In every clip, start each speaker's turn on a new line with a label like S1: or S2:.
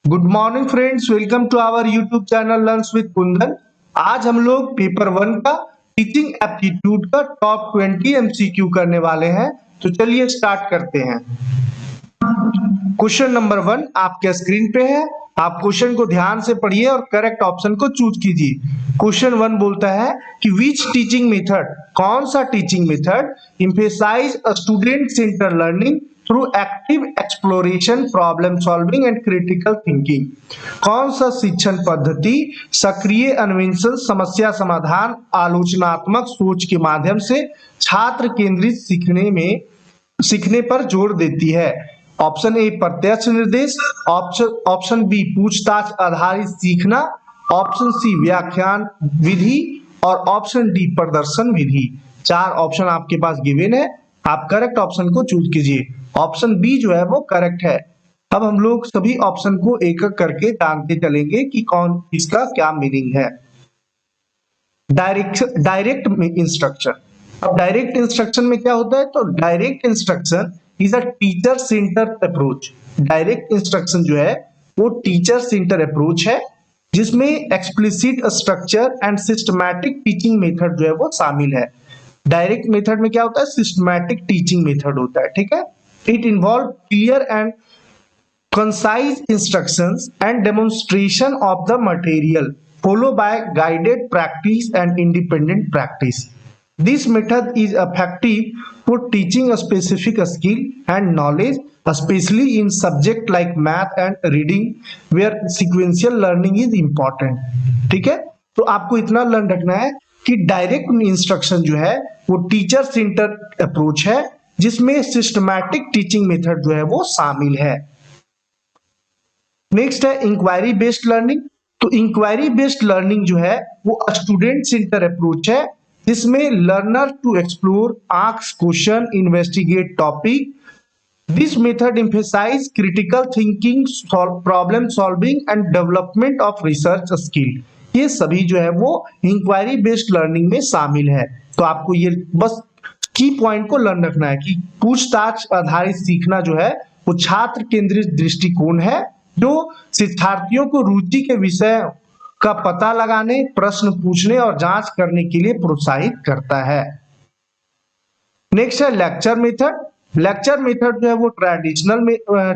S1: Good morning friends, welcome to our YouTube channel learns with Kundan. आज हम लोग paper 1 का टीचिंग एप्टीट्यूड का टॉप 20 एमसीक्यू करने वाले हैं। तो चलिए स्टार्ट करते हैं। क्वेश्चन नंबर 1 आपके स्क्रीन पे है। आप क्वेश्चन को ध्यान से पढ़िए और करेक्ट ऑप्शन को चूज कीजिए। क्वेश्चन 1 बोलता है कि विच टीचिंग मेथड, कौन सा teaching method emphasise student centre learning through active exploration, problem solving and critical thinking. कौन सा शिक्षण पद्धति सक्रिय अन्वेषण, समस्या समाधान, आलोचनात्मक सोच के माध्यम से छात्र केंद्रित सीखने पर जोर देती है। ऑप्शन ए प्रत्यक्ष निर्देश, ऑप्शन बी पूछताछ आधारित सीखना, ऑप्शन सी व्याख्यान विधि और ऑप्शन डी प्रदर्शन विधि। 4 ऑप्शन आपके पास गिवन है, आप करेक्ट ऑप्शन को चूज कीजिए। ऑप्शन बी जो है वो करेक्ट है। अब हम लोग सभी ऑप्शन को एक एक करके जानते चलेंगे कि कौन इसका क्या मीनिंग है। Direct instruction. अब डायरेक्ट इंस्ट्रक्शन में क्या होता है, तो direct instruction is a teacher centre approach. Direct instruction जो है वो टीचर सेंटर अप्रोच है, जिसमें explicit structure and systematic teaching method जो है वो शामिल है। डायरेक्ट मेथड में क्या होता है, सिस्टमैटिक टीचिंग मेथड होता है, ठीक है। It involve clear and concise instructions and demonstration of the material followed by guided practice and independent practice. This method is effective for teaching a specific skill and knowledge, especially in subject like math and reading where sequential learning is important. ठीक है, तो आपको इतना learn रखना है कि direct instruction जो है वो टीचर सेंटर अप्रोच है, जिसमें सिस्टमैटिक टीचिंग मेथड जो है वो शामिल है। नेक्स्ट है इंक्वायरी बेस्ड लर्निंग। तो इंक्वायरी बेस्ड लर्निंग जो है वो स्टूडेंट सेंटर अप्रोच है, जिसमें learner to explore, ask question, investigate topic. This method emphasise critical thinking, problem solving and development of research skill. ये सभी जो है वो इंक्वायरी बेस्ड लर्निंग में शामिल है। तो आपको ये बस की पॉइंट को लर्न रखना है कि पूछताछ आधारित सीखना जो है वो छात्र केंद्रित दृष्टिकोण है, जो शिक्षार्थियों को रुचि के विषय का पता लगाने, प्रश्न पूछने और जांच करने के लिए प्रोत्साहित करता है। नेक्स्ट है लेक्चर मेथड। लेक्चर मेथड जो है वो ट्रेडिशनल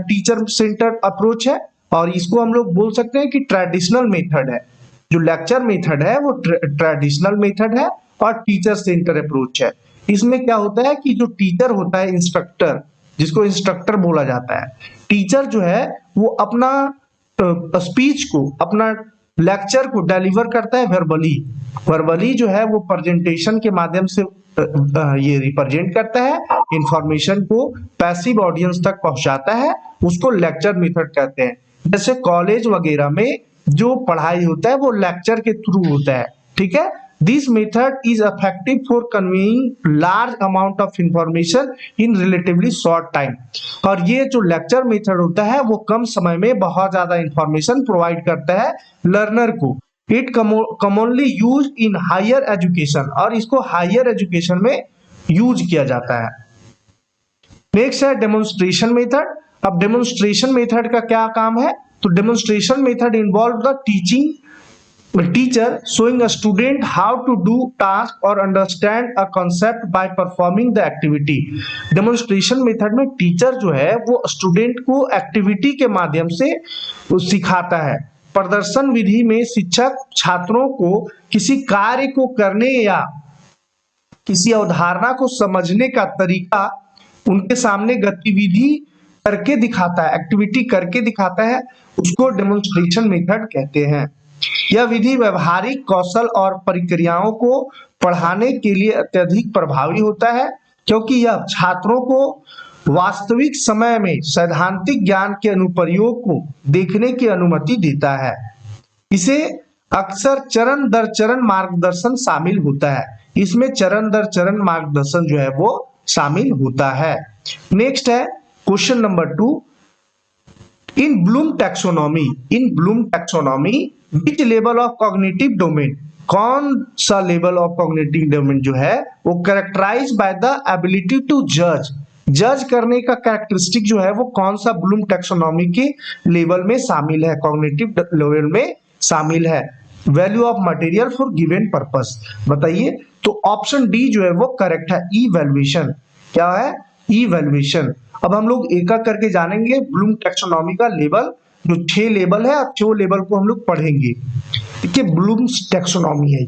S1: टीचर सेंटर अप्रोच है, और इसको हम लोग बोल सकते हैं कि ट्रेडिशनल मेथड है। जो लेक्चर मेथड है वो ट्रेडिशनल मेथड है और टीचर सेंटर अप्रोच है। इसमें क्या होता है कि जो टीचर होता है, इंस्ट्रक्टर, जिसको इंस्ट्रक्टर बोला जाता है, टीचर जो है वो अपना स्पीच को, अपना लेक्चर को डिलीवर करता है वर्बली जो है वो प्रेजेंटेशन के माध्यम से ये रिप्रेजेंट करता है, इंफॉर्मेशन को पैसिव ऑडियंस तक पहुंचाता है, उसको लेक्चर मेथड कहते हैं। जैसे कॉलेज वगैरह में जो पढ़ाई होता है वो लेक्चर के थ्रू होता है, ठीक है। This method is effective for conveying large amount of information in relatively short time. और ये जो लेक्चर मेथड होता है वो कम समय में बहुत ज्यादा इंफॉर्मेशन प्रोवाइड करता है लर्नर को। It commonly used in higher education, और इसको हायर एजुकेशन में यूज किया जाता है। नेक्स्ट है डेमोन्स्ट्रेशन मेथड। अब डेमोन्स्ट्रेशन मेथड का क्या काम है, तो demonstration method involve the teacher showing a student how to do task or understand a concept by performing the activity. Demonstration method में टीचर जो है वो स्टूडेंट को एक्टिविटी के माध्यम से सिखाता है। प्रदर्शन विधि में शिक्षक छात्रों को किसी कार्य को करने या किसी अवधारणा को समझने का तरीका उनके सामने गतिविधि करके दिखाता है, एक्टिविटी करके दिखाता है, उसको डेमोन्स्ट्रेशन मेथड कहते हैं। यह विधि व्यवहारिक कौशल और प्रक्रियाओं को पढ़ाने के लिए अत्यधिक प्रभावी होता है, क्योंकि यह छात्रों को वास्तविक समय में सैद्धांतिक ज्ञान के अनुप्रयोग को देखने की अनुमति देता है। इसे अक्सर चरण दर चरण मार्गदर्शन शामिल होता है। इसमें चरण दर चरण मार्गदर्शन जो है वो शामिल होता है। नेक्स्ट है question number 2। In Bloom taxonomy which level of cognitive domain, कौन सा लेवल ऑफ कॉग्निटिव डोमेन जो है वो characterise by the ability to जज जज करने का कैरेक्टरिस्टिक जो है वो कौन सा ब्लूम टैक्सोनॉमी के लेवल में शामिल है, कॉग्निटिव लेवल में शामिल है। Value of material for given purpose, बताइए। तो ऑप्शन डी जो है वो करेक्ट है, इवैल्यूएशन। क्या है? इवैल्यूएशन। अब हम लोग एक एक करके जानेंगे ब्लूम टैक्सोनॉमी का लेवल, जो 6 लेवल है, अब 6 लेवल को हम लोग पढ़ेंगे। ठीक है, ब्लूम्स टैक्सोनॉमी है।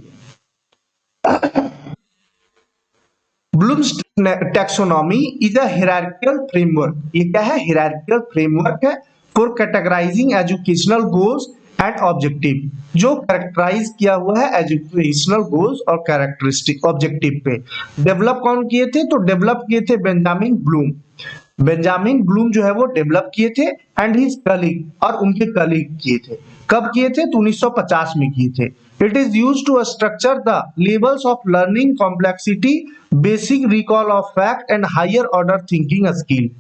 S1: Bloom's taxonomy is a hierarchical framework. ये क्या है? हायरार्किकल फ्रेमवर्क है for categorising educational goals and objective, जो कैरेक्टराइज किया हुआ है एजुकेशनल गोल्स और कैरेक्टरिस्टिक ऑब्जेक्टिव पे। डेवलप कौन किए थे? तो डेवलप किए थे बेंजामिन ब्लूम। बेंजामिन ब्लूम जो है वो डेवलप किए थे एंड हिज कलीग, और उनके कलीग किए थे। कब किए थे? तो 1950 में किए थे। It is used to structure the levels of learning complexity, basic recall of fact and higher order thinking skill.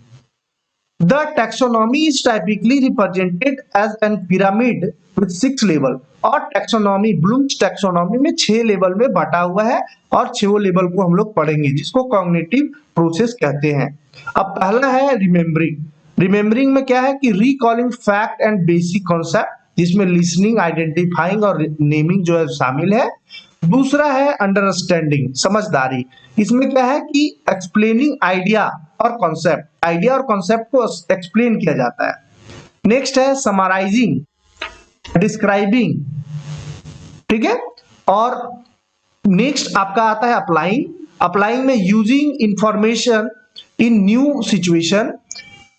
S1: The taxonomy is typically represented as an pyramid with 6 level, और टैक्सोनॉमी ब्लूम्स टैक्सोनॉमी में 6 level में बटा हुआ है, और 6 level को हम लोग पढ़ेंगे, जिसको कॉग्निटिव प्रोसेस कहते हैं। अब पहला है रिमेम्बरिंग। रिमेम्बरिंग में क्या है कि recalling fact and basic concept, जिसमें लिसनिंग, आइडेंटिफाइंग और नेमिंग जो है शामिल है। दूसरा है अंडरस्टैंडिंग, समझदारी। इसमें क्या है कि एक्सप्लेनिंग आइडिया और कॉन्सेप्ट, आइडिया और कॉन्सेप्ट को एक्सप्लेन किया जाता है। नेक्स्ट है समराइजिंग, डिस्क्राइबिंग, ठीक है। और नेक्स्ट आपका आता है अप्लाइंग। अप्लाइंग में using information in new situation,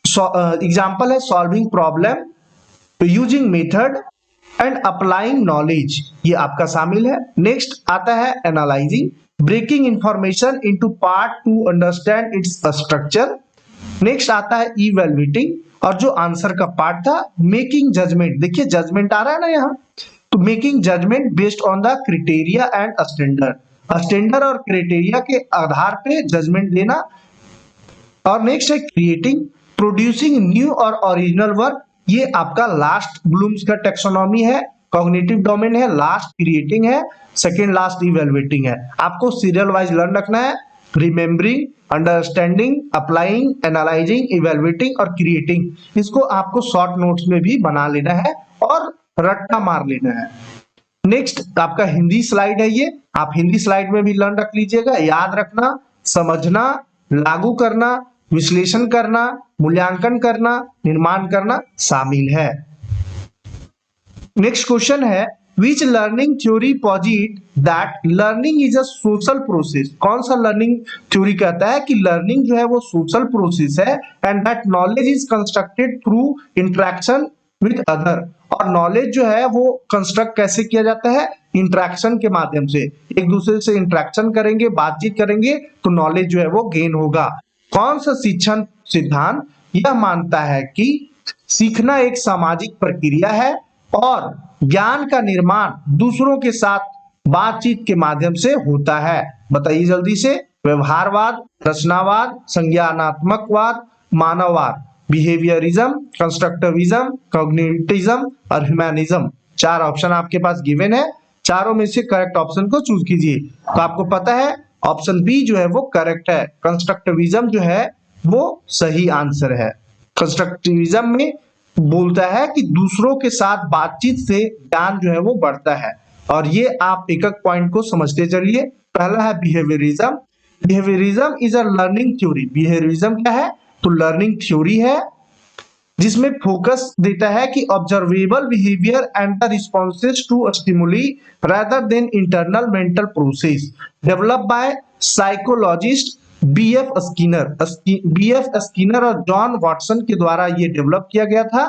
S1: example है solving problem, using method and applying knowledge, ये आपका शामिल है। नेक्स्ट आता है analysing, breaking information into part to understand its structure. Next आता है इवैल्यूएटिंग, और जो आंसर का पार्ट था मेकिंग जजमेंट। देखिए जजमेंट आ रहा है ना यहाँ, तो making judgement based on the criteria and standard, standard और क्राइटेरिया के आधार पे जजमेंट देना। और नेक्स्ट है क्रिएटिंग, प्रोड्यूसिंग न्यू और ओरिजिनल वर्क, ये आपका लास्ट ब्लूम्स का टैक्सोनॉमी है, कॉग्निटिव डोमेन है, लास्ट क्रिएटिंग है, सेकंड लास्ट इवैल्यूएटिंग है। आपको सीरियल वाइज लर्न रखना है, remembering, understanding, applying, analysing, evaluating और क्रिएटिंग। इसको आपको शॉर्ट नोट्स में भी बना लेना है और रट्टा मार लेना है। नेक्स्ट आपका हिंदी स्लाइड है, ये आप हिंदी स्लाइड में भी लर्न रख लीजिएगा। याद रखना, समझना, लागू करना, विश्लेषण करना, मूल्यांकन करना, निर्माण करना शामिल है। नेक्स्ट क्वेश्चन है which learning theory posit that learning is a social process. कौन सा लर्निंग थ्योरी कहता है कि लर्निंग जो है वो सोशल प्रोसेस है, and that knowledge is constructed through interaction with other. और नॉलेज जो है वो कंस्ट्रक्ट कैसे किया जाता है? इंटरेक्शन के माध्यम से, एक दूसरे से इंटरेक्शन करेंगे, बातचीत करेंगे, तो नॉलेज जो है वो गेन होगा। कौन सा शिक्षण सिद्धांत यह मानता है कि सीखना एक सामाजिक प्रक्रिया है और ज्ञान का निर्माण दूसरों के साथ बातचीत के माध्यम से होता है? बताइए जल्दी से। व्यवहारवाद, रचनावाद, संज्ञानात्मकवाद, मानववाद, बिहेवियरिज्म, कंस्ट्रक्टिविज्म, कॉग्निटिज्म और ह्यूमनिज्म। 4 ऑप्शन आपके पास गिवन है, चारों में से करेक्ट ऑप्शन को चूज कीजिए। तो आपको पता है ऑप्शन बी जो है वो करेक्ट है, कंस्ट्रक्टिविज्म जो है वो सही आंसर है। कंस्ट्रक्टिविज्म में बोलता है कि दूसरों के साथ बातचीत से ज्ञान जो है वो बढ़ता है। और ये आप एक एक पॉइंट को समझते चलिए। पहला है behaviourism. Behaviourism is a learning theory. Behaviourism क्या है? तो लर्निंग थ्योरी है जिसमें फोकस देता है कि observable behaviour and the responses to stimuli rather than internal mental process, develop by psychologist BF Skinner और जॉन वॉटसन के द्वारा ये डेवलप किया गया था।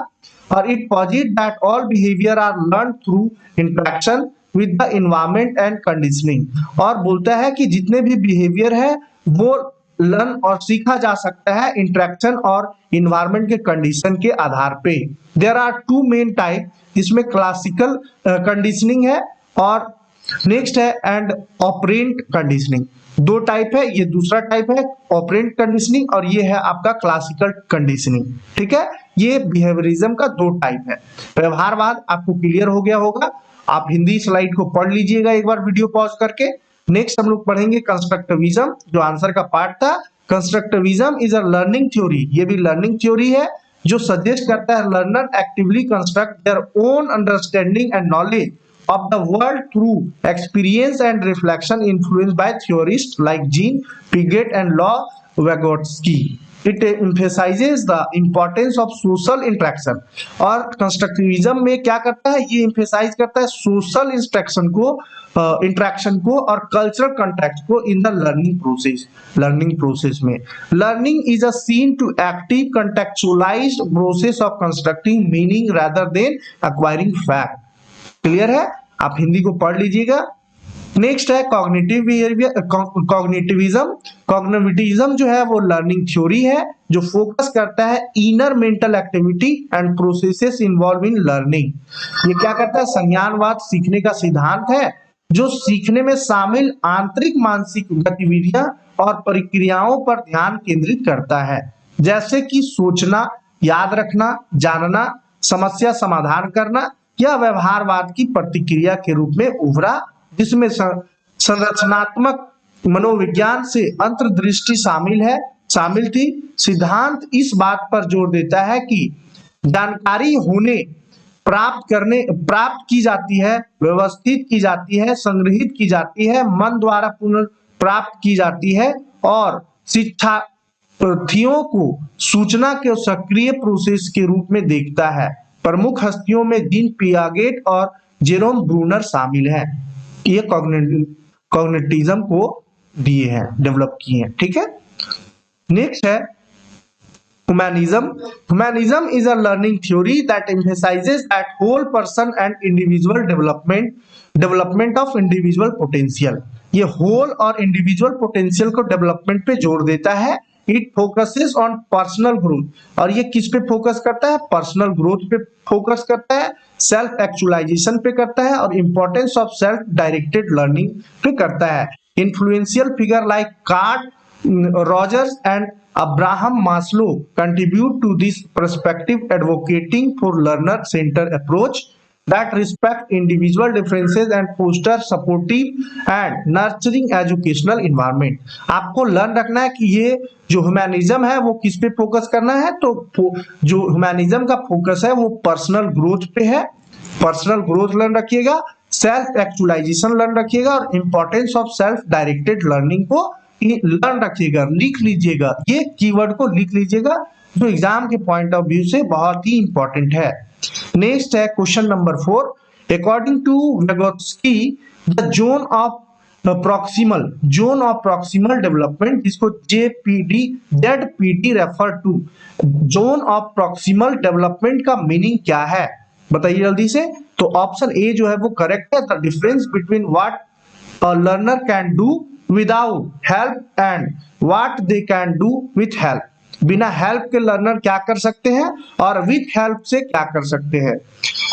S1: और it posit that all behaviour are learn through interaction with the environment and conditioning. और बोलता है कि जितने भी बिहेवियर है वो लर्न और सीखा जा सकता है इंटरेक्शन और इन्वायरमेंट के कंडीशन के आधार पे। देयर आर 2 मेन टाइप, इसमें क्लासिकल कंडीशनिंग है और नेक्स्ट है एंड ऑपरेंट कंडीशनिंग। 2 टाइप है, ये दूसरा टाइप है ऑपरेंट कंडीशनिंग और ये है आपका क्लासिकल कंडीशनिंग। ठीक है, ये बिहेवियरिज्म का 2 टाइप है। व्यवहारवाद आपको क्लियर हो गया होगा, आप हिंदी स्लाइड को पढ़ लीजिएगा एक बार वीडियो पॉज करके। नेक्स्ट हम लोग पढ़ेंगे कंस्ट्रक्टिविज्म, जो आंसर का पार्ट था। Constructivism is a learning theory, ये भी लर्निंग थ्योरी है जो सजेस्ट करता है learner actively construct their own understanding and knowledge of the world through experience and reflection influenced by theorists like Jean Piaget and Law Vygotsky. It emphasizes the importance of social interaction. और constructivism में क्या करता है, ये emphasize करता है social interaction को और कल्चरल कॉन्टेक्स्ट को इन द लर्निंग प्रोसेस में। Learning is a seen to active contextualised process of constructing meaning rather than acquiring fact. Clear है, आप हिंदी को पढ़ लीजिएगा। नेक्स्ट है कॉग्निटिव बिहेवियर, कॉग्निटिविज्म। कॉग्निटिविज्म जो है वो लर्निंग थ्योरी है जो फोकस करता है inner mental activity and processes involve in learning. ये क्या करता है, संज्ञानवाद सीखने का सिद्धांत है जो सीखने में शामिल आंतरिक मानसिक गतिविधियां और प्रक्रियाओं पर ध्यान केंद्रित करता है, जैसे कि सोचना, याद रखना, जानना, समस्या समाधान करना या व्यवहारवाद की प्रतिक्रिया के रूप में उभरा, जिसमें संरचनात्मक मनोविज्ञान से अंतर्दृष्टि शामिल थी। सिद्धांत इस बात पर जोर देता है कि जानकारी होने प्राप्त की जाती है, व्यवस्थित की जाती है, संग्रहित की जाती है, मन द्वारा पुनर्प्राप्त की जाती है और शिक्षार्थियों को सूचना के सक्रिय प्रोसेस के रूप में देखता है। प्रमुख हस्तियों में जीन पियागेट और जेरोम ब्रूनर शामिल हैं। ये कॉग्निटिज्म को दिए हैं, डेवलप किए हैं। ठीक है, नेक्स्ट है humanism. Humanism is a learning theory that emphasizes that whole person and individual development of individual potential. ये whole और individual potential को development पे जोर देता है। It focuses on personal growth, और ये किस पे फोकस करता है, पर्सनल ग्रोथ पे फोकस करता है, सेल्फ एक्चुअलाइजेशन पे करता है और importance of self directed learning पे करता है। Influential figure like Karl Rogers and Abraham Maslow contribute to this perspective, advocating for learner-centered approach that respect individual differences and foster supportive and nurturing educational environment. आपको learn रखना है कि ये जो humanism है वो किस पे फोकस करना है, तो जो ह्यूमैनिज्म का फोकस है वो पर्सनल ग्रोथ पे है। पर्सनल ग्रोथ लर्न रखिएगा, सेल्फ एक्चुअलाइजेशन लर्न रखिएगा और importance of self directed learning को लर्न रखिएगा, लिख लीजिएगा, ये कीवर्ड को लिख लीजिएगा जो एग्जाम के पॉइंट ऑफ व्यू से बहुत ही इंपॉर्टेंट है। नेक्स्ट है question number 4। According to Vygotsky the zone of proximal development, जिसको ZPD refer to, zone of proximal development का मीनिंग क्या है बताइए जल्दी से। तो ऑप्शन ए जो है वो करेक्ट है, the difference between what a learner can do without help and what they can do with help. बिना हेल्प के लर्नर क्या कर सकते हैं और विथ हेल्प से क्या कर सकते हैं।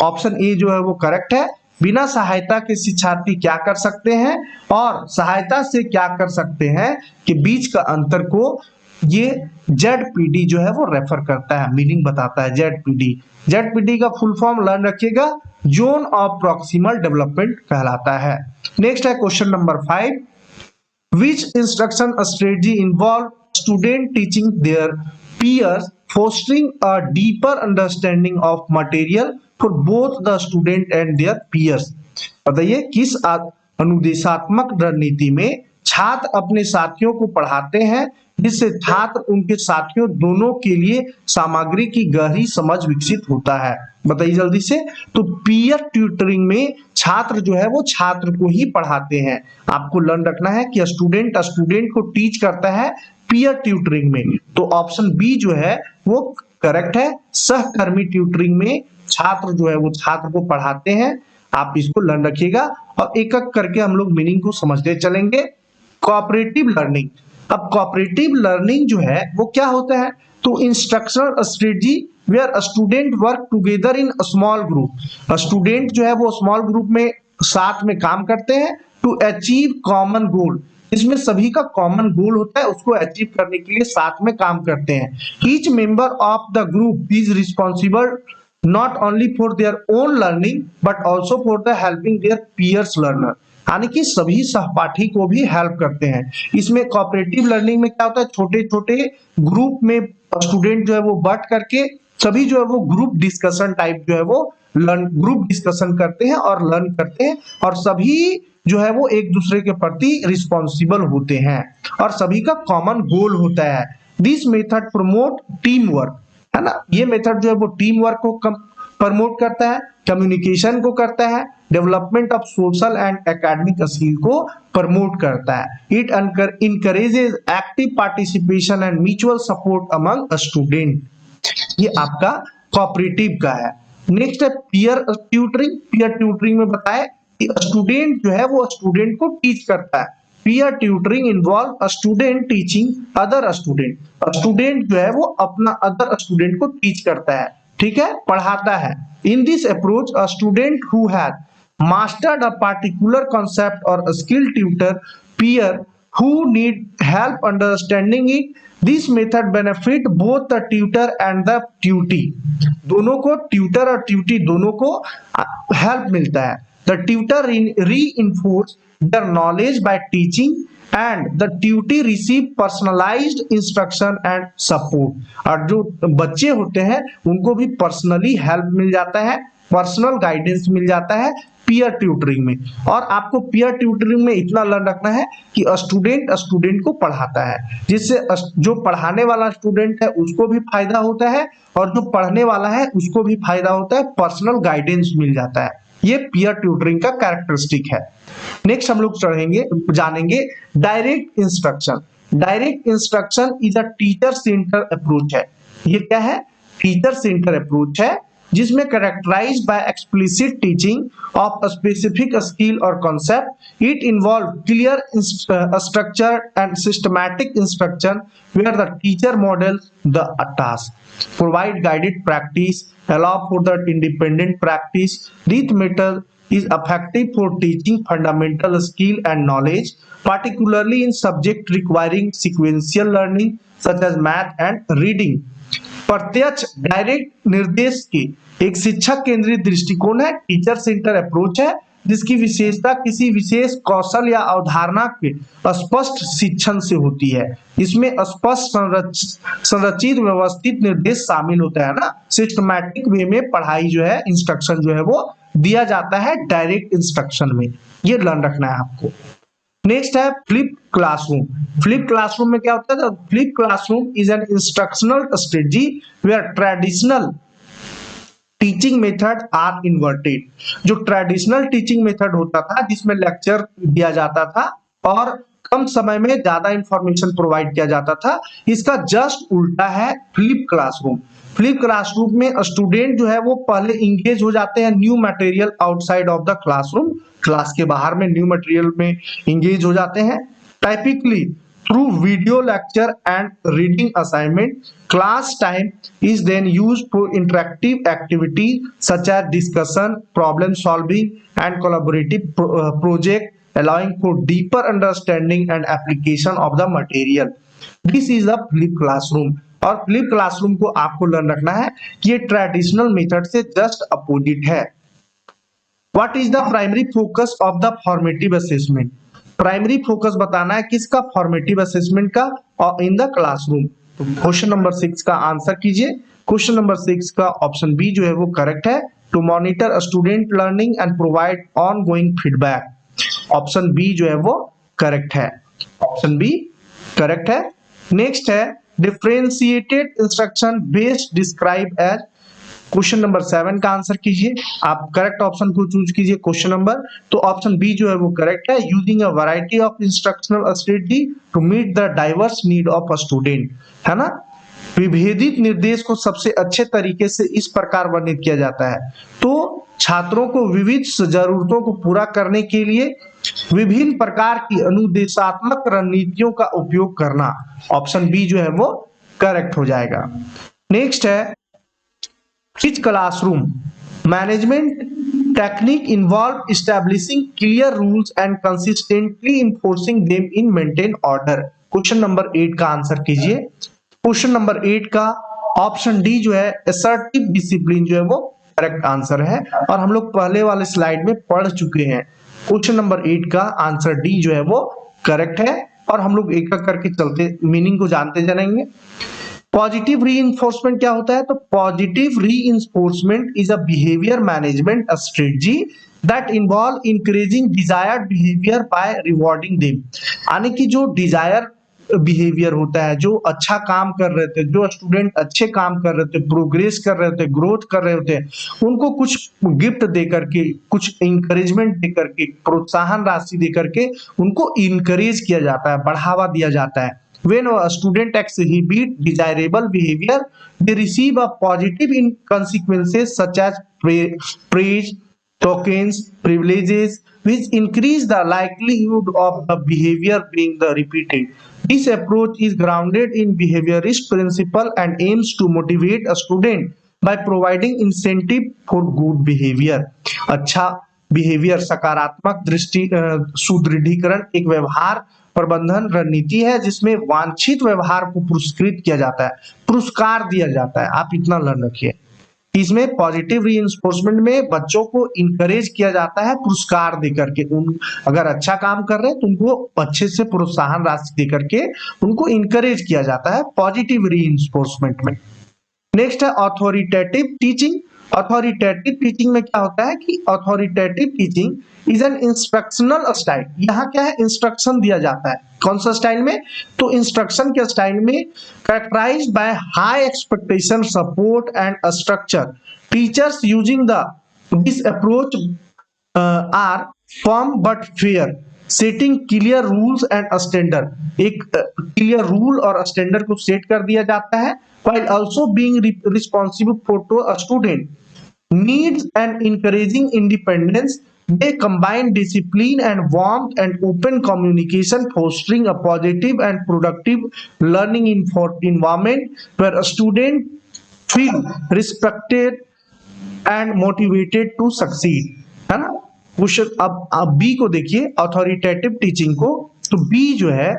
S1: ऑप्शन ए जो है वो करेक्ट है, बिना सहायता के शिक्षार्थी क्या कर सकते हैं और सहायता से क्या कर सकते हैं के बीच का अंतर को ये जेडपीडी जो है वो रेफर करता है, मीनिंग बताता है। जेडपीडी का फुल फॉर्म लर्न रखिएगा, जोन ऑफ प्रॉक्सिमल डेवलपमेंट कहलाता है। नेक्स्ट है question number 5। Which instruction strategy involve student teaching their peers, fostering a deeper understanding of material for both the student and their peers? बताइए किस अनुदेशात्मक रणनीति में छात्र अपने साथियों को पढ़ाते हैं जिससे छात्र उनके साथियों दोनों के लिए सामग्री की गहरी समझ विकसित होता है। बताइए जल्दी से। तो पीयर ट्यूटरिंग में छात्र जो है वो छात्र को ही पढ़ाते हैं। आपको लर्न रखना है कि स्टूडेंट को टीच करता है पीयर ट्यूटरिंग में। तो ऑप्शन बी जो है वो करेक्ट है, सहकर्मी ट्यूटरिंग में छात्र जो है वो छात्र को पढ़ाते हैं। आप इसको लर्न रखिएगा और एक एक करके हम लोग मीनिंग को समझते चलेंगे। कोऑपरेटिव लर्निंग, अब कोऑपरेटिव लर्निंग जो है वो क्या होता है, तो instructional strategy where student work together in small group. Student जो है वो स्मॉल ग्रुप में साथ में काम करते हैं टू अचीव कॉमन गोल, इसमें सभी का कॉमन गोल होता है, उसको अचीव करने के लिए साथ में काम करते हैं। Each member of the group is responsible not only for their own learning but also for the helping their peers learner। यानी कि सभी सहपाठी को भी हेल्प करते हैं। इसमें कोऑपरेटिव लर्निंग में क्या होता है, छोटे छोटे ग्रुप में स्टूडेंट जो है वो बट करके सभी जो है वो ग्रुप डिस्कशन टाइप जो है वो ग्रुप डिस्कशन करते हैं और लर्न करते हैं, और सभी जो है वो एक दूसरे के प्रति रिस्पॉन्सिबल होते हैं और सभी का कॉमन गोल होता है। This method promote team work, है ना, ये मेथड जो है वो टीम वर्क को प्रमोट करता है, कम्युनिकेशन को करता है, development of social and academic skill को प्रमोट करता है। It encourages active participation and mutual support among student. ये आपका कोऑपरेटिव का है। नेक्स्ट है पीयर ट्यूटरिंग। पीयर ट्यूटरिंग में बताया कि स्टूडेंट जो है वो स्टूडेंट को टीच करता है। Peer tutoring involve student teaching other student, student जो है वो अपना अदर स्टूडेंट को टीच करता है, ठीक है, पढ़ाता है। In this approach a student who has mastered a particular concept or a skilled tutor peer who need help understanding it. This method benefit both the tutor and the tutee, दोनों को tutor और tutee दोनों को help मिलता है। The tutor reinforce their knowledge by teaching and the tutee receive personalized instruction and support। और जो बच्चे होते हैं उनको भी पर्सनली हेल्प मिल जाता है, पर्सनल गाइडेंस मिल जाता है पीयर ट्यूटरिंग में। और आपको पीयर ट्यूटरिंग में इतना लर्न रखना है कि स्टूडेंट को पढ़ाता है, जिससे जो पढ़ाने वाला स्टूडेंट है उसको भी फायदा होता है और जो पढ़ने वाला है उसको भी फायदा होता है, पर्सनल गाइडेंस मिल जाता है। ये पीयर ट्यूटरिंग का कैरेक्टरिस्टिक है। नेक्स्ट हम लोग जानेंगे direct instruction. Direct instruction is a teacher centre approach है। ये क्या है, टीचर सेंटर अप्रोच है, जिसमें characterised by explicit teaching of a specific skill और concept. It involve clear structure and systematic instruction where the teacher models the task, provide guided practice, allow for the independent practice. This method is effective for teaching fundamental skill and knowledge, particularly in subject requiring sequential learning such as math and reading. प्रत्यक्ष direct निर्देश के एक शिक्षक केंद्रित दृष्टिकोण है, teacher centre approach है, जिसकी विशेषता किसी विशेष कौशल या अवधारणा के स्पष्ट शिक्षण से होती है। इसमें स्पष्ट संरचित व्यवस्थित निर्देश शामिल होता है ना, सिस्टमैटिक वे में पढ़ाई जो है, इंस्ट्रक्शन जो है वो दिया जाता है डायरेक्ट इंस्ट्रक्शन में। ये लर्न रखना है आपको। नेक्स्ट है फ्लिप क्लासरूम। फ्लिप क्लासरूम में क्या होता है, flip classroom is an instructional strategy where traditional teaching method are inverted. जो ट्रेडिशनल टीचिंग मेथड होता था जिसमें लेक्चर दिया जाता था और कम समय में ज्यादा इंफॉर्मेशन प्रोवाइड किया जाता था, इसका जस्ट उल्टा है फ्लिप क्लासरूम। फ्लिप क्लासरूम में स्टूडेंट जो है वो पहले इंगेज हो जाते हैं new material outside of the classroom, class के बाहर में न्यू मटेरियल में इंगेज हो जाते हैं। Typically through video lecture and reading assignment, class time is then used for interactive activity such as discussion, problem solving and collaborative project, allowing for deeper understanding and application of the material. This is the flip classroom। और flip classroom को आपको learn रखना है कि ये traditional method से just opposite है। What is the primary focus of the formative assessment. Primary focus बताना है किसका, फॉर्मेटिव असेसमेंट का और in the classroom. Question number 6 का आंसर कीजिए। क्वेश्चन नंबर 6 का ऑप्शन बी जो है वो करेक्ट है, to monitor student learning and provide ongoing feedback. Option B जो है वो करेक्ट है, ऑप्शन बी करेक्ट है। नेक्स्ट है differentiated instruction based describe as. Question number 7 का आंसर कीजिए, आप करेक्ट ऑप्शन को चूज कीजिए क्वेश्चन नंबर, तो ऑप्शन बी जो है वो करेक्ट है, using a variety of instructional strategy to meet the diverse need of a student, है ना। विभेदित निर्देश को सबसे अच्छे तरीके से इस प्रकार वर्णित किया जाता है, तो छात्रों को विविध जरूरतों को पूरा करने के लिए विभिन्न प्रकार की अनुदेशात्मक रणनीतियों का उपयोग करना। ऑप्शन बी जो है वो करेक्ट हो जाएगा। नेक्स्ट है Which classroom management technique involve establishing clear rules and consistently enforcing them in maintained order। Question number 8 का आंसर कीजिए। क्वेश्चन नंबर 8 का ऑप्शन डी जो है assertive discipline जो है वो करेक्ट आंसर है, और हम लोग पहले वाले स्लाइड में पढ़ चुके हैं क्वेश्चन नंबर 8 का आंसर डी जो है वो करेक्ट है। और हम लोग एक एक करके चलते मीनिंग को जानते जाएंगे। पॉजिटिव रीइंफोर्समेंट क्या होता है? तो positive reinforcement is a behaviour management strategy that involve increasing desired behaviour by rewarding them. यानी कि जो डिजायर बिहेवियर होता है, जो अच्छा काम कर रहे थे, जो स्टूडेंट अच्छे काम कर रहे थे, प्रोग्रेस कर रहे थे, ग्रोथ कर रहे होते, उनको कुछ गिफ्ट दे करके, कुछ इंकरेजमेंट दे करके, प्रोत्साहन राशि दे करके उनको इंकरेज किया जाता है, बढ़ावा दिया जाता है। When a student exhibit desirable behavior, they receive a positive in consequences such as praise, tokens, privileges, which increase the likelihood of the behavior being the repeated. This approach is grounded in behaviorist principle and aims to motivate a student by providing incentive for good behavior. अच्छा behaviour, सकारात्मक दृष्टि सुदृढ़ीकरण एक व्यवहार प्रबंधन रणनीति है जिसमें वांछित व्यवहार को पुरस्कृत किया जाता है, पुरस्कार दिया जाता है। आप इतना लर्न रखिए। इसमें पॉजिटिव रीइंफोर्समेंट में बच्चों को इंकरेज किया जाता है पुरस्कार देकर के। उन अगर अच्छा काम कर रहे हैं तो उनको अच्छे से प्रोत्साहन राशि देकर के उनको इंकरेज किया जाता है पॉजिटिव रीइंफोर्समेंट में। नेक्स्ट है ऑथोरिटेटिव टीचिंग। ऑथोरिटेटिव टीचिंग में क्या होता है कि authoritative teaching is an instructional style. यहाँ क्या है? इंस्ट्रक्शन दिया जाता है। कौन सा स्टाइल में? तो इंस्ट्रक्शन के स्टाइल में characterised by high expectation, support and structure. Teachers using the this approach are firm but fair, setting clear rules and standard. एक क्लियर रूल और स्टैंडर्ड को सेट कर दिया जाता है, while also being responsible for to a student needs and encouraging independence. They combine discipline and warmth and open communication, fostering a positive and productive learning environment where a student feel respected and motivated to succeed. है ना? Question अब B को देखिए, authoritative teaching को। तो B जो है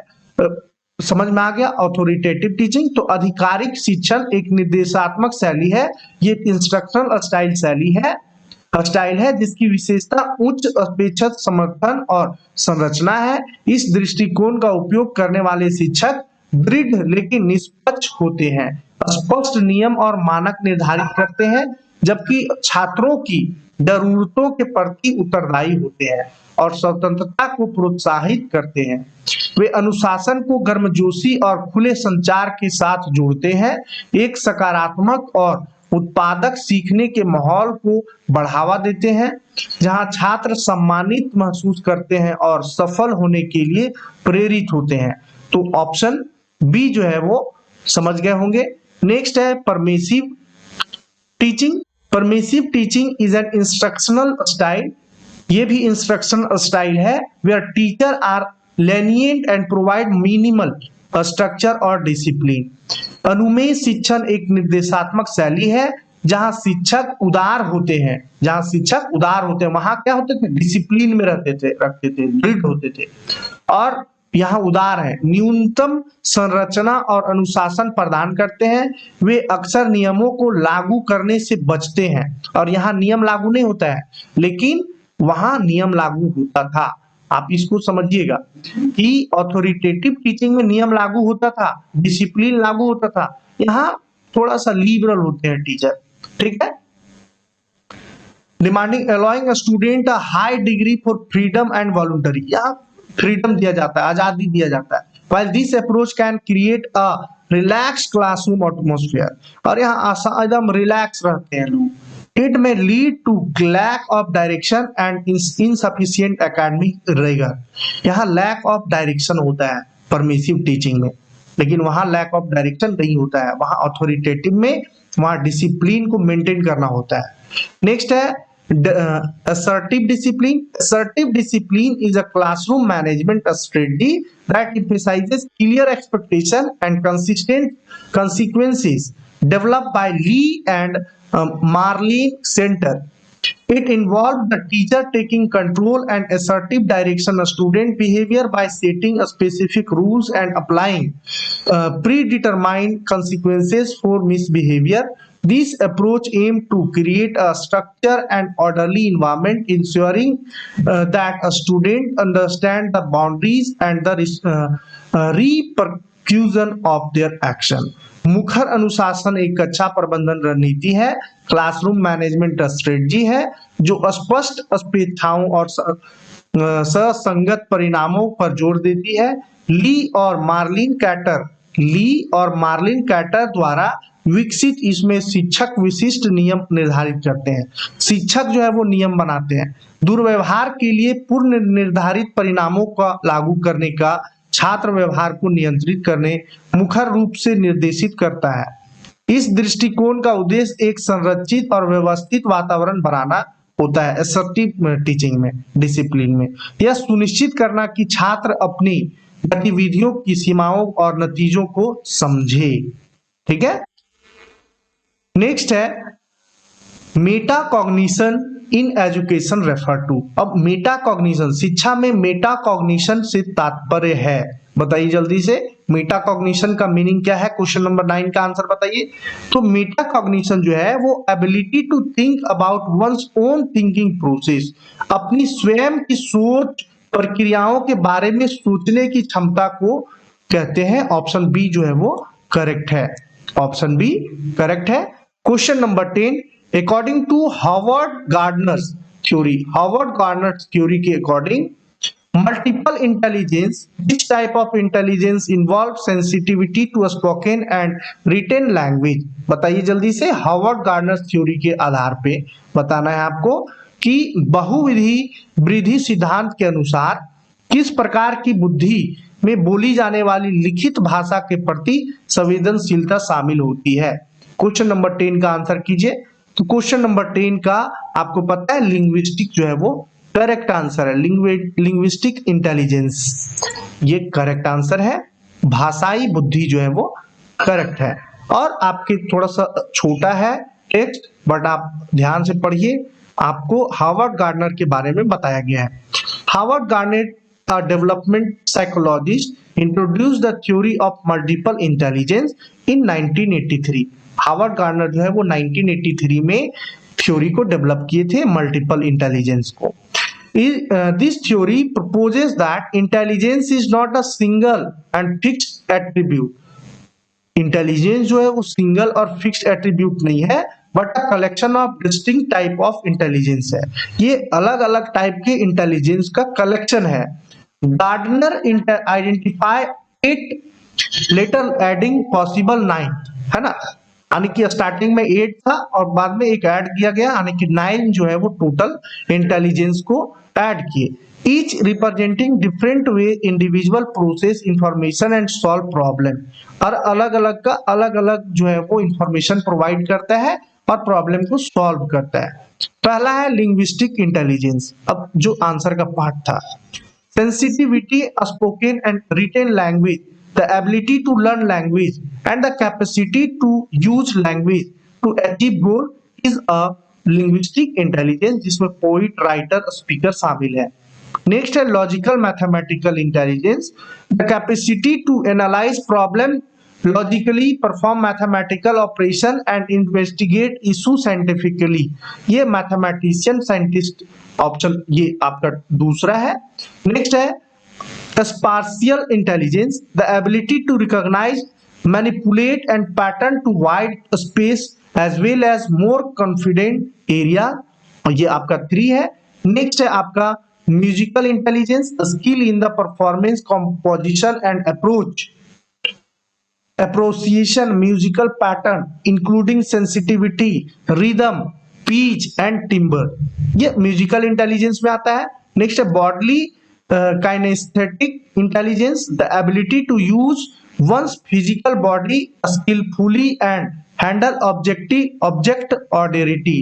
S1: समझ में आ गया। ऑथोरिटेटिव टीचिंग तो आधिकारिक शिक्षण एक निर्देशात्मक शैली है, ये इंस्ट्रक्शनल स्टाइल है जिसकी विशेषता उच्च अपेक्षित समर्थन और संरचना है। इस दृष्टिकोण का उपयोग करने वाले शिक्षक दृढ़ लेकिन निष्पक्ष होते हैं, स्पष्ट नियम और मानक निर्धारित करते हैं, जबकि छात्रों की जरूरतों के प्रति उत्तरदायी होते हैं और स्वतंत्रता को प्रोत्साहित करते हैं। वे अनुशासन को गर्मजोशी और खुले संचार के साथ जोड़ते हैं, एक सकारात्मक और उत्पादक सीखने के माहौल को बढ़ावा देते हैं जहां छात्र सम्मानित महसूस करते हैं और सफल होने के लिए प्रेरित होते हैं। तो ऑप्शन बी जो है वो समझ गए होंगे। नेक्स्ट है permissive teaching. Permissive teaching is an instructional style. ये भी इंस्ट्रक्शनल स्टाइल है where teacher are lenient and provide minimal structure और डिसिप्लिन। अनुमेय शिक्षण एक निर्देशात्मक शैली है जहां शिक्षक उदार होते हैं, वहां क्या होते थे? डिसिप्लिन में रखते थे, दृढ़ होते थे और यहाँ उदार है। न्यूनतम संरचना और अनुशासन प्रदान करते हैं। वे अक्सर नियमों को लागू करने से बचते हैं और यहाँ नियम लागू नहीं होता है, लेकिन वहां नियम लागू होता था। आप इसको समझिएगा कि ऑथोरिटेटिव टीचिंग में नियम लागू होता था, डिसिप्लिन लागू होता था, यहाँ थोड़ा सा लिबरल होते हैं टीचर। ठीक है। Demanding allowing a student a high degree for freedom and voluntary. यहाँ फ्रीडम दिया जाता है, आजादी दिया जाता है। while this approach can create a relaxed classroom atmosphere, और यहाँ एकदम रिलैक्स रहते हैं लोग। It may lead to lack of direction and insufficient academic rigor। यहाँ lack of direction होता है परमिसिव टीचिंग में, लेकिन वहाँ lack of direction नहीं होता है। वहाँ ऑथोरिटेटिव में वहाँ डिसिप्लिन को मेंटेन करना होता है। नेक्स्ट है assertive discipline. Assertive discipline is a classroom management strategy that emphasizes clear expectation and consistent consequences, developed by Lee and Marlene Center. It involved the teacher taking control and assertive direction of student behavior by setting specific rules and applying predetermined consequences for misbehavior. This approach aims to create a structure and orderly environment, ensuring that a student understand the boundaries and the repercussion of their action. मुखर अनुशासन एक कक्षा प्रबंधन रणनीति है, classroom management strategy है जो स्पष्ट अपेक्षाओं और ससंगत परिणामों पर जोर देती है। ली और मार्लिन कैटर द्वारा विकसित इसमें शिक्षक विशिष्ट नियम निर्धारित करते हैं। शिक्षक जो है वो नियम बनाते हैं। दुर्व्यवहार के लिए पूर्व निर्धारित परिणामों का लागू करने का छात्र व्यवहार को नियंत्रित करने मुखर रूप से निर्देशित करता है। इस दृष्टिकोण का उद्देश्य एक संरचित और व्यवस्थित वातावरण बनाना होता है। असर्टिव टीचिंग में, डिसिप्लिन में यह सुनिश्चित करना कि छात्र अपनी गतिविधियों की सीमाओं और नतीजों को समझे। ठीक है, नेक्स्ट है meta cognition in education refer to. अब मेटा कॉग्निशन, शिक्षा में मेटा कॉग्निशन से तात्पर्य है, बताइए जल्दी से मेटा कॉग्निशन का मीनिंग क्या है। क्वेश्चन नंबर 9 का आंसर बताइए। तो मेटा कॉग्निशन जो है वो ability to think about one's own thinking process, अपनी स्वयं की सोच प्रक्रियाओं के बारे में सोचने की क्षमता को कहते हैं। ऑप्शन बी जो है वो करेक्ट है, ऑप्शन बी करेक्ट है। Question number 10, according to Harvard Gardner's theory, Harvard Gardner's theory के according multiple intelligence, which type of intelligence involves sensitivity to spoken and written language, बताइए जल्दी से। हार्वर्ड गार्डनर थ्योरी के आधार पे बताना है आपको कि बहुविधि वृद्धि सिद्धांत के अनुसार किस प्रकार की बुद्धि में बोली जाने वाली लिखित भाषा के प्रति संवेदनशीलता शामिल होती है। क्वेश्चन नंबर 10 का आंसर कीजिए। तो क्वेश्चन नंबर 10 का आपको पता है लिंग्विस्टिक जो है वो करेक्ट आंसर है। लिंग्विस्टिक इंटेलिजेंस ये करेक्ट आंसर है। भाषाई बुद्धि जो है वो करेक्ट है। और आपके थोड़ा सा छोटा है टेक्स्ट, बट आप ध्यान से पढ़िए, आपको हार्वर्ड गार्डनर के बारे में बताया गया है। Harvard gardener a development psychologist introduced the theory of multiple intelligence in 1983। Harvard gardener जो है वो 1983 में थ्योरी को डेवलप किए थे, मल्टीपल इंटेलिजेंस को। This theory proposes that intelligence is not a single and fixed attribute। Intelligence जो है वो सिंगल और फिक्स्ड एट्रीब्यूट नहीं है, but a collection of distinct type of intelligence है। ये अलग अलग टाइप के इंटेलिजेंस का कलेक्शन है। Gardner identify 8 later adding possible 9, है ना, यानी कि स्टार्टिंग में 8 था और बाद में एक ऐड किया गया, यानी कि 9 जो है वो टोटल इंटेलिजेंस को ऐड किए। Each representing different way individual process information and solve problem, और अलग अलग का अलग अलग जो है वो इंफॉर्मेशन प्रोवाइड करता है और प्रॉब्लम को सॉल्व करता है। पहला है लिंग्विस्टिक इंटेलिजेंस। अब जो आंसर का पार्ट था, sensitivity spoken and written language, the ability to learn language and the capacity to use language to achieve goal is a linguistic intelligence, जिसमें पोइट, राइटर, स्पीकर शामिल है। नेक्स्ट है logical mathematical intelligence, the capacity to analyse problem logically, perform mathematical operation and investigate issue scientifically. ये mathematician, scientist, option ये आपका दूसरा है। Next है spatial intelligence, the ability to recognise, manipulate and pattern to wide space as well as more confident area, और ये आपका 3 है। नेक्स्ट है आपका musical intelligence, skill in the performance, composition and appreciation musical pattern including sensitivity, rhythm, pitch and timbre, ये musical intelligence में आता है। नेक्स्ट है bodily kinaesthetic intelligence, the ability to use one's physical body skilfully and handle object adroitly.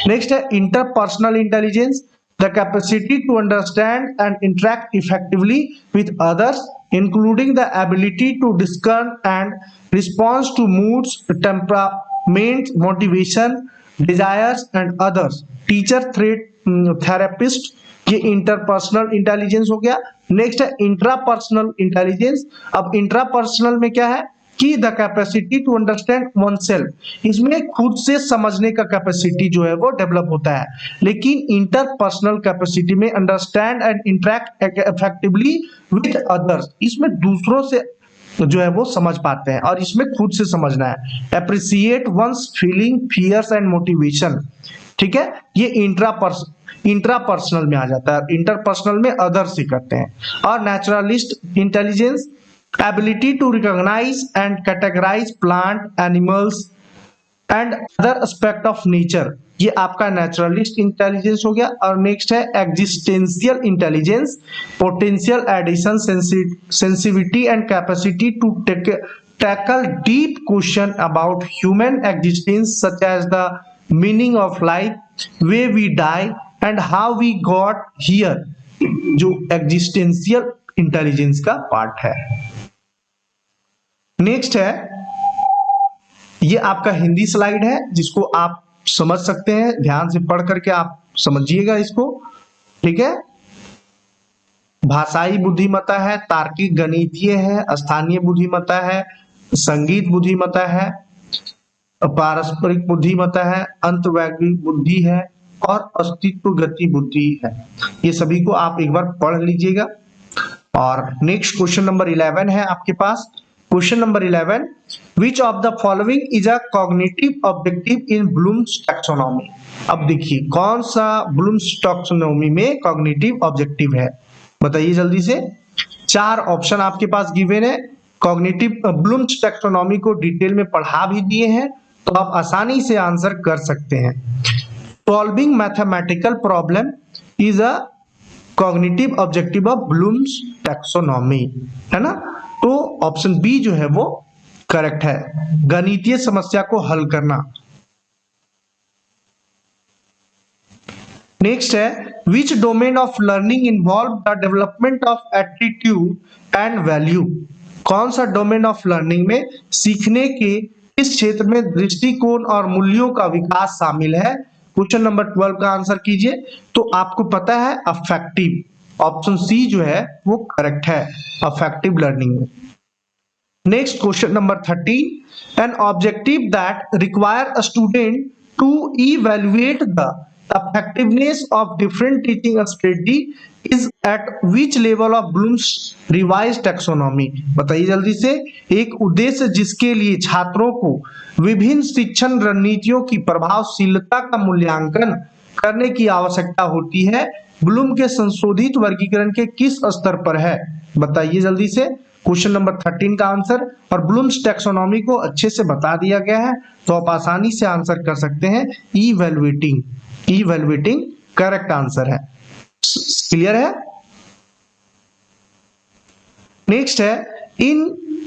S1: Next है interpersonal intelligence, the capacity to understand and interact effectively with others, including the ability to discern and respond to moods, temperament, motivation, desires and others। Teacher, therapist, ये interpersonal intelligence हो गया। Next है intrapersonal intelligence. अब intrapersonal में क्या है, कि the capacity to understand oneself, इसमें खुद से समझने का कैपेसिटी जो है वो डेवलप होता है। लेकिन इंटरपर्सनल कैपेसिटी में understand and interact effectively with others, इसमें दूसरों से जो है वो समझ पाते हैं और इसमें खुद से समझना है। Appreciate one's feeling, fears and motivation, ठीक है, ये इंट्रापर्सनल में आ जाता है, इंटरपर्सनल में अदर से करते हैं। और naturalist intelligence, ability to recognise and categorise plant, animals and other aspect of nature, ये आपका नेचुरलिस्ट इंटेलिजेंस हो गया। और नेक्स्ट है existential intelligence, potential addition, sensitivity and capacity to tackle deep question about human existence such as the meaning of life, why we die and how we got here, जो existential intelligence का part है। Next है, ये आपका Hindi slide है जिसको आप समझ सकते हैं, ध्यान से पढ़ करके आप समझिएगा इसको, ठीक है। भाषाई बुद्धिमत्ता है, तार्किक गणितीय है, स्थानीय बुद्धिमत्ता है, संगीत बुद्धिमत्ता है, पारस्परिक बुद्धिमत्ता है, अंतर्वैज्ञानिक बुद्धि है और अस्तित्व गति बुद्धि है। ये सभी को आप एक बार पढ़ लीजिएगा। और नेक्स्ट क्वेश्चन नंबर 11 है आपके पास। Question number 11, which of the following is a cognitive objective in Bloom's taxonomy. अब देखिए कौन सा ब्लूम्स टैक्सोनॉमी में कॉग्निटिव ऑब्जेक्टिव है, बताइए जल्दी से। 4 ऑप्शन आपके पास गिवन है। कॉग्निटिव ब्लूम्स टैक्सोनॉमी को डिटेल में पढ़ा भी दिए हैं, तो आप आसानी से आंसर कर सकते हैं। Solving mathematical problem is a cognitive objective of Bloom's taxonomy, है ना। तो ऑप्शन बी जो है वो करेक्ट है, गणितीय समस्या को हल करना। नेक्स्ट है, which domain of learning involve the development of aptitude and value. कौन सा डोमेन ऑफ लर्निंग में सीखने के इस क्षेत्र में दृष्टिकोण और मूल्यों का विकास शामिल है। क्वेश्चन नंबर 12 का आंसर कीजिए। तो आपको पता है अफेक्टिव, ऑप्शन सी जो है वो करेक्ट है, अफेक्टिव लर्निंग में। Next question number 13, an objective that require a student to evaluate the effectiveness of different teaching strategy is at which level of Bloom's revised taxonomy। बताइए जल्दी से। एक उद्देश्य जिसके लिए छात्रों को विभिन्न शिक्षण रणनीतियों की प्रभावशीलता का मूल्यांकन करने की आवश्यकता होती है, ब्लूम के संशोधित वर्गीकरण के किस स्तर पर है, बताइए जल्दी से। क्वेश्चन नंबर 13 का आंसर, और ब्लूम्स टैक्सोनॉमी को अच्छे से बता दिया गया है, तो आप आसानी से आंसर कर सकते हैं। इवैल्यूएटिंग करेक्ट आंसर है। क्लियर है। नेक्स्ट है, in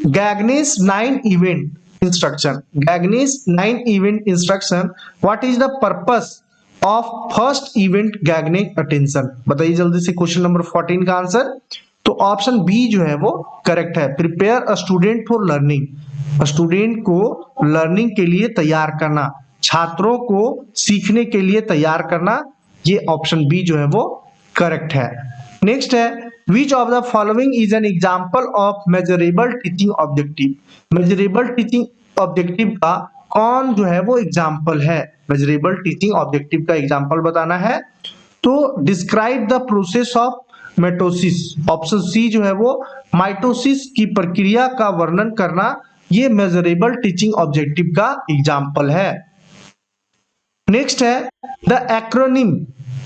S1: Gagne's 9 event instruction, Gagne's 9 event instruction, what is the purpose of first event gaining attention, बताइए जल्दी से। क्वेश्चन नंबर 14 का आंसर, तो ऑप्शन बी जो है वो करेक्ट है, prepare a student for learning, student को लर्निंग के लिए तैयार करना, छात्रों को सीखने के लिए तैयार करना, ये ऑप्शन बी जो है वो करेक्ट है। नेक्स्ट है, which of the following is an example of measurable teaching objective, measurable teaching objective का कौन जो है वो एग्जांपल है, मेजरेबल टीचिंग ऑब्जेक्टिव का एग्जांपल बताना है। तो describe the process of mitosis, option C जो है वो माइटोसिस की प्रक्रिया का वर्णन करना, ये मेजरेबल टीचिंग ऑब्जेक्टिव का एग्जांपल है। नेक्स्ट है, the acronym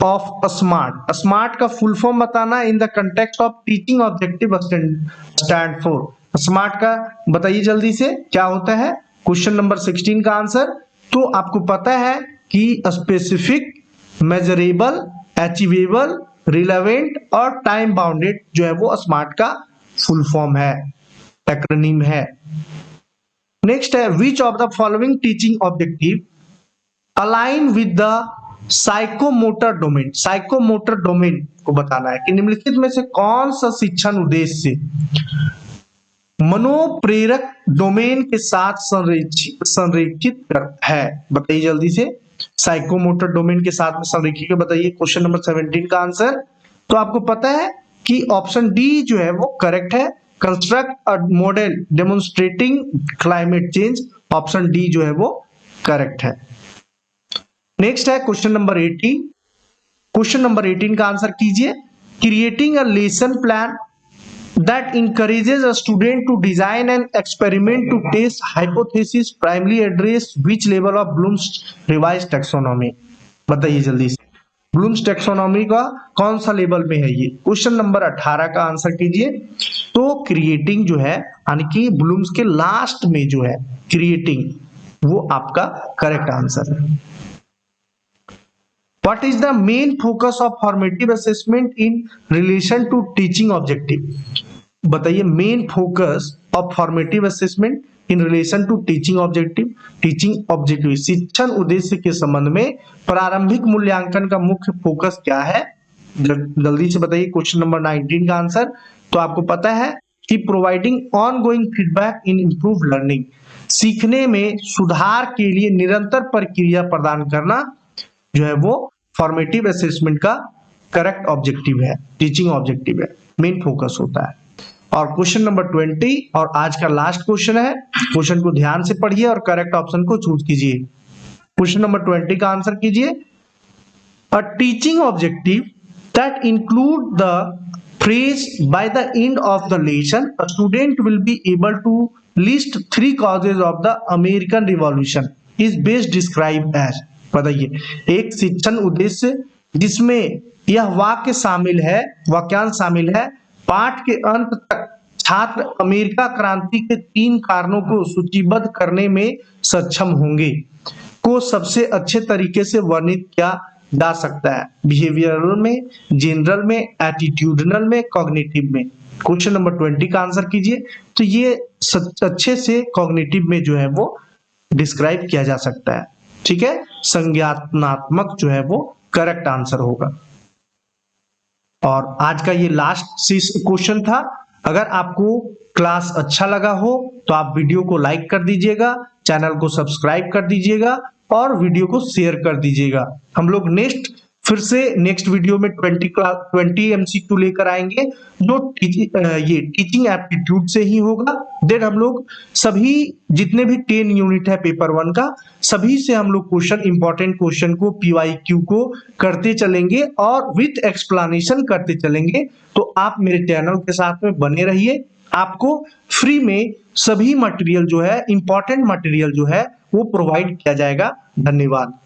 S1: of smart, smart का फुल फॉर्म बताना in the context of teaching objective stand for, smart का बताइए जल्दी से क्या होता है। क्वेश्चन नंबर 16 का आंसर, तो आपको पता है कि स्पेसिफिक, मेजरेबल, अचीवेबल, रिलेवेंट और टाइम बाउंडेड जो है वो स्मार्ट का फुल फॉर्म है, एक्रोनिम है। नेक्स्ट है, which of the following teaching objective align with the psychomotor domain, psychomotor domain को बताना है कि निम्नलिखित में से कौन सा शिक्षण उद्देश्य मनोप्रेरक डोमेन के साथ संरेखित है, बताइए जल्दी से। साइकोमोटर डोमेन के साथ में संरेखित बताइए। क्वेश्चन नंबर 17 का आंसर, तो आपको पता है कि ऑप्शन डी जो है वो करेक्ट है, construct a model demonstrating climate change, option D जो है वो करेक्ट है। नेक्स्ट है क्वेश्चन नंबर 18। क्वेश्चन नंबर 18 का आंसर कीजिए। Creating a lesson plan that encourages a student to design an experiment to test hypothesis primarily address which level of Bloom's revised taxonomy। बताइए जल्दी से, ब्लूम्स टैक्सोनॉमी का कौन सा level में है ये? क्वेश्चन नंबर 18 का आंसर कीजिए। तो क्रिएटिंग जो है यानी कि ब्लूम्स के लास्ट में जो है क्रिएटिंग, वो आपका करेक्ट आंसर है। What is the main focus of formative assessment in relation to teaching objective? बताइए main focus of formative assessment in relation to teaching objective. Teaching objective शिक्षण उद्देश्य के संबंध में प्रारंभिक मूल्यांकन का मुख्य फोकस क्या है? जल्दी से बताइए क्वेश्चन नंबर 19 का आंसर। तो आपको पता है कि providing ongoing feedback in improve learning, सीखने में सुधार के लिए निरंतर प्रक्रिया प्रदान करना जो है वो फॉर्मेटिव असेसमेंट का करेक्ट ऑब्जेक्टिव है, टीचिंग ऑब्जेक्टिव है, मेन फोकस होता है। और क्वेश्चन नंबर 20 और आज का लास्ट क्वेश्चन है, क्वेश्चन को ध्यान से पढ़िए और करेक्ट ऑप्शन को चूज कीजिए। क्वेश्चन नंबर 20 का आंसर कीजिए। A teaching objective that include the phrase by the end of the lesson a student will be able to list 3 causes of the American Revolution is best described as। बताइए एक शिक्षण उद्देश्य जिसमें यह वाक्य शामिल है, वाक्यांश शामिल है, पाठ के अंत तक छात्र अमेरिका क्रांति के 3 कारणों को सूचीबद्ध करने में सक्षम होंगे, को सबसे अच्छे तरीके से वर्णित किया जा सकता है? बिहेवियरल में, जनरल में, एटीट्यूडनल में, कॉग्निटिव में। क्वेश्चन नंबर 20 का आंसर कीजिए। तो ये अच्छे से कॉग्निटिव में जो है वो डिस्क्राइब किया जा सकता है, ठीक है। संज्ञानात्मक जो है वो करेक्ट आंसर होगा। और आज का ये लास्ट क्वेश्चन था। अगर आपको क्लास अच्छा लगा हो तो आप वीडियो को लाइक कर दीजिएगा, चैनल को सब्सक्राइब कर दीजिएगा और वीडियो को शेयर कर दीजिएगा। हम लोग फिर से नेक्स्ट वीडियो में 20 एमसीक्यू लेकर आएंगे जो ये टीचिंग एप्टीट्यूड से ही होगा। देन हम लोग सभी जितने भी 10 यूनिट है पेपर 1 का, सभी से हम लोग क्वेश्चन, इंपॉर्टेंट क्वेश्चन को, पीवाईक्यू को करते चलेंगे और विथ एक्सप्लेनेशन करते चलेंगे। तो आप मेरे चैनल के साथ में बने रहिए। आपको फ्री में सभी मटेरियल जो है, इंपॉर्टेंट मटेरियल जो है वो प्रोवाइड किया जाएगा। धन्यवाद।